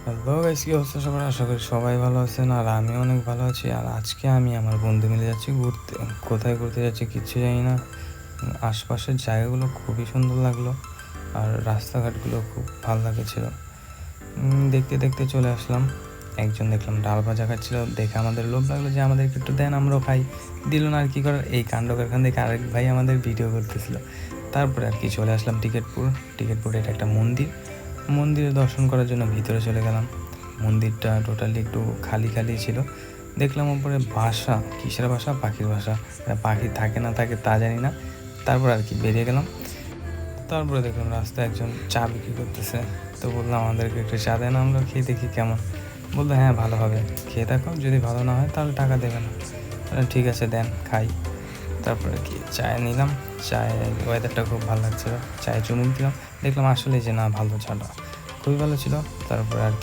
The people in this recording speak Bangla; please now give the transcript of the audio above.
হ্যালো গাইস, কি অবস্থা সবার? আশা করি সবাই ভালো আছেন আর আমিও অনেক ভালো আছি। আর আজকে আমি আমার বন্ধু মিলে যাচ্ছি ঘুরতে। কোথায় ঘুরতে যাচ্ছি কিচ্ছু জানি না। আশপাশের জায়গাগুলো খুবই সুন্দর লাগলো আর রাস্তাঘাটগুলো খুব ভালো লাগছিল। দেখতে দেখতে চলে আসলাম। একজন দেখলাম ডাল ভাজা খাচ্ছিল, দেখে আমাদের লোভ লাগলো যে আমাদেরকে একটু দেন, আমরাও খাই। দিল না, আর কি করার। এই কাণ্ড কারখানা দেখে আরেক ভাই আমাদের ভিডিও করতেছিল। তারপরে আর কি চলে আসলাম টিকিটপুর। এটা একটা মন্দিরে দর্শন করার জন্য ভিতরে চলে গেলাম। মন্দিরটা টোটালি একটু খালি খালি ছিল। দেখলাম ওপরে ভাষা, কিসের ভাষা? পাখির ভাষা। পাখি থাকে না থাকে তা জানি না। তারপর আর কি বেরিয়ে গেলাম। তারপরে দেখলাম রাস্তায় একজন চা বিক্রি করতেছে। তো বললাম আমাদেরকে একটু চা দেন, আমরা খেয়ে দেখি কেমন। বললো হ্যাঁ, ভালো হবে, খেয়ে দেখো, যদি ভালো না হয় তাহলে টাকা দেবে না। ঠিক আছে, দেন, খাই। তারপরে কি চায় নিলাম। চায়ের ওয়েদারটা খুব ভালো লাগছিলো, চায়ে চুমুক দিলাম। দেখলাম আসলে যে না, ভালো, চাটা খুবই ভালো ছিল। তারপরে আর